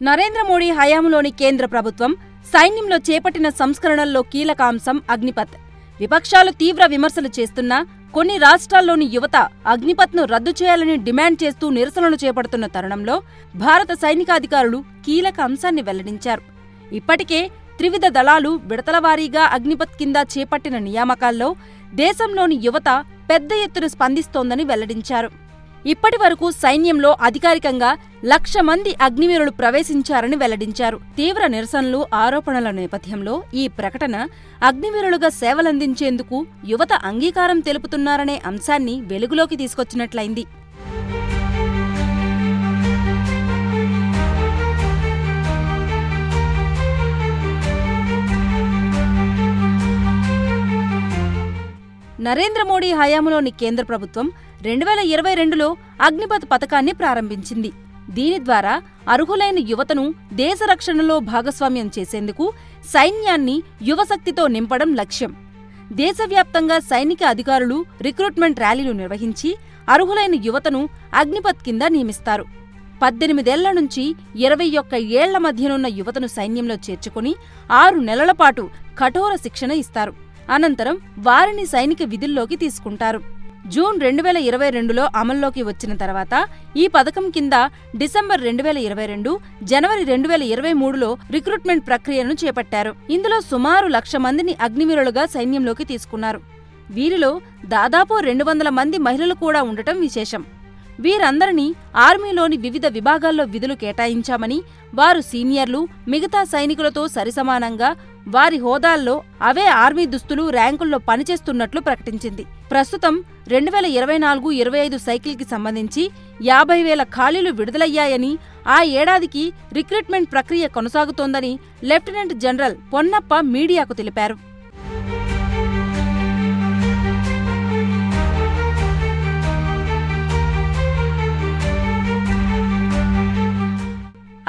నరేంద్ర మోడీ హయాంలోని కేంద్ర ప్రభుత్వం సైన్యంలో చేపట్టిన సంస్కరణల్లో కీలక అంశం అగ్నిపథ్. విపక్షాలు తీవ్ర విమర్శలు చేస్తున్నా కొన్ని రాష్ట్రాల్లోని యువత అగ్నిపథ్ను రద్దు చేయాలని డిమాండ్ చేస్తూ నిరసనలు చేపడుతున్న తరుణంలో భారత సైనికాధికారులు కీలక అంశాన్ని వెల్లడించారు. ఇప్పటికే త్రివిధ దళాలు విడతలవారీగా అగ్నిపథ్ కింద చేపట్టిన నియామకాల్లో దేశంలోని యువత పెద్ద ఎత్తున స్పందిస్తోందని వెల్లడించారు. ఇప్పటి వరకు సైన్యంలో అధికారికంగా 1,00,000 మంది అగ్నివీరులు ప్రవేశించారని వెల్లడించారు. తీవ్ర నిరసనలు, ఆరోపణల నేపథ్యంలో ఈ ప్రకటన అగ్నివీరులుగా సేవలందించేందుకు యువత అంగీకారం తెలుపుతున్నారనే అంశాన్ని వెలుగులోకి తీసుకొచ్చినట్లయింది. నరేంద్ర మోడీ హయాంలోని కేంద్ర ప్రభుత్వం 2022లో అగ్నిపథ్ పథకాన్ని ప్రారంభించింది. దీని ద్వారా అర్హులైన యువతను దేశ రక్షణలో భాగస్వామ్యం చేసేందుకు సైన్యాన్ని యువశక్తితో నింపడం లక్ష్యం. దేశవ్యాప్తంగా సైనిక అధికారులు రిక్రూట్మెంట్ ర్యాలీలు నిర్వహించి అర్హులైన యువతను అగ్నిపథ్ కింద నియమిస్తారు. 18 ఏళ్ల నుంచి 21 ఏళ్ల మధ్యనున్న యువతను సైన్యంలో చేర్చుకుని 6 నెలల పాటు కఠోర శిక్షణ ఇస్తారు. అనంతరం వారిని సైనిక విధుల్లోకి తీసుకుంటారు. జూన్ 2022లో అమల్లోకి వచ్చిన తర్వాత ఈ పథకం కింద డిసెంబర్ 2022, జనవరి 2023లో రిక్రూట్మెంట్ ప్రక్రియను చేపట్టారు. ఇందులో సుమారు 1,00,000 మందిని అగ్నివీరులుగా సైన్యంలోకి తీసుకున్నారు. వీరిలో దాదాపు 200 మంది మహిళలు కూడా ఉండటం విశేషం. వీరందరినీ ఆర్మీలోని వివిధ విభాగాల్లో విధులు కేటాయించామని, వారు సీనియర్లు, మిగతా సైనికులతో సరిసమానంగా వారి హోదాల్లో అవే ఆర్మీ దుస్తులు, ర్యాంకుల్లో పనిచేస్తున్నట్లు ప్రకటించింది. ప్రస్తుతం 2024-25 సైకిల్కి సంబంధించి 50,000 ఖాళీలు విడుదలయ్యాయని, ఆ ఏడాదికి రిక్రూట్మెంట్ ప్రక్రియ కొనసాగుతోందని లెఫ్టినెంట్ జనరల్ పొన్నప్ప మీడియాకు తెలిపారు.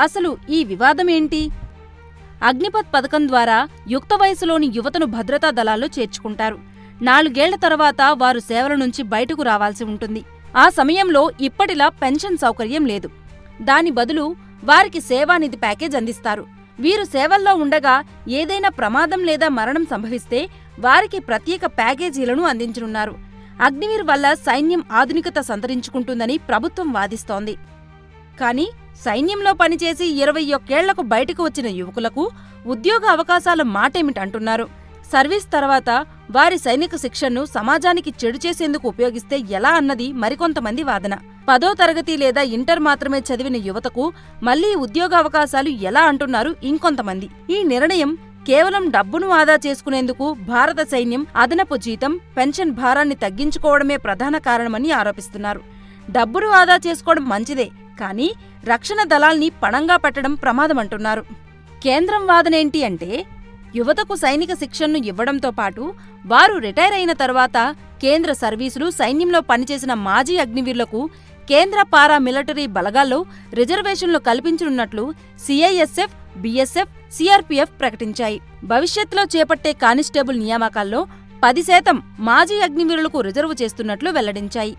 అసలు ఈ వివాదమేంటి? అగ్నిపథ్ పథకం ద్వారా యుక్త వయసులోని యువతను భద్రతా దళాల్లో చేర్చుకుంటారు. 4 ఏళ్ల తర్వాత వారు సేవల నుంచి బయటకు రావాల్సి ఉంటుంది. ఆ సమయంలో ఇప్పటిలా పెన్షన్ సౌకర్యం లేదు. దాని బదులు వారికి సేవానిధి ప్యాకేజ్ అందిస్తారు. వీరు సేవల్లో ఉండగా ఏదైనా ప్రమాదం లేదా మరణం సంభవిస్తే వారికి ప్రత్యేక ప్యాకేజీలను అందించనున్నారు. అగ్నివీర్ వల్ల సైన్యం ఆధునికత సంతరించుకుంటుందని ప్రభుత్వం వాదిస్తోంది. కానీ సైన్యంలో పనిచేసి 21 ఏళ్లకు బయటకు వచ్చిన యువకులకు ఉద్యోగ అవకాశాల మాటేమిటంటున్నారు. సర్వీస్ తర్వాత వారి సైనిక శిక్షణను సమాజానికి చెడు చేసేందుకు ఉపయోగిస్తే ఎలా అన్నది మరికొంతమంది వాదన. 10వ తరగతి లేదా ఇంటర్ మాత్రమే చదివిన యువతకు మళ్లీ ఉద్యోగావకాశాలు ఎలా అంటున్నారు ఇంకొంతమంది. ఈ నిర్ణయం కేవలం డబ్బును ఆదా చేసుకునేందుకు భారత సైన్యం అదనపు జీతం, పెన్షన్ భారాన్ని తగ్గించుకోవడమే ప్రధాన కారణమని ఆరోపిస్తున్నారు. డబ్బును ఆదా చేసుకోవడం మంచిదే, కానీ రక్షణ దళాల్ని పణంగా పెట్టడం ప్రమాదమంటున్నారు. కేంద్రం వాదనేంటి అంటే, యువతకు సైనిక శిక్షణను ఇవ్వడంతో పాటు వారు రిటైర్ అయిన తర్వాత కేంద్ర సర్వీసులు, సైన్యంలో పనిచేసిన మాజీ అగ్నివీరులకు కేంద్ర పారామిలిటరీ బలగాల్లో రిజర్వేషన్లు కల్పించనున్నట్లు సిఐఎస్ఎఫ్, బిఎస్ఎఫ్, సిఆర్పిఎఫ్ ప్రకటించాయి. భవిష్యత్తులో చేపట్టే కానిస్టేబుల్ నియామకాల్లో 10% మాజీ అగ్నివీరులకు రిజర్వు చేస్తున్నట్లు వెల్లడించాయి.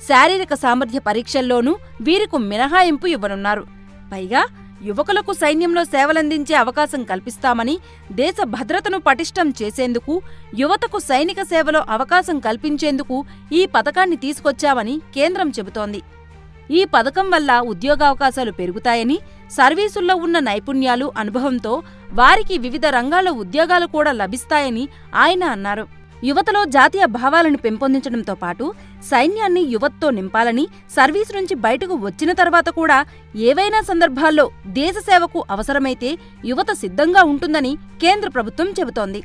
శారీరక సామర్థ్య పరీక్షల్లోనూ వీరికి మినహాయింపు ఇవ్వనున్నారు. పైగా యువకులకు సైన్యంలో సేవలందించే అవకాశం కల్పిస్తామని, దేశ భద్రతను పటిష్టం చేసేందుకు, యువతకు సైనిక సేవలో అవకాశం కల్పించేందుకు ఈ పథకాన్ని తీసుకొచ్చామని కేంద్రం చెబుతోంది. ఈ పథకం వల్ల ఉద్యోగావకాశాలు పెరుగుతాయని, సర్వీసుల్లో ఉన్న నైపుణ్యాలు, అనుభవంతో వారికి వివిధ రంగాల్లో ఉద్యోగాలు కూడా లభిస్తాయని ఆయన అన్నారు. యువతలో జాతీయ భావాలను పెంపొందించడంతో పాటు సైన్యాన్ని యువతతో నింపాలని, సర్వీసు నుంచి బయటకు వచ్చిన తర్వాత కూడా ఏవైనా సందర్భాల్లో దేశ సేవకు అవసరమైతే యువత సిద్ధంగా ఉంటుందని కేంద్ర ప్రభుత్వం చెబుతోంది.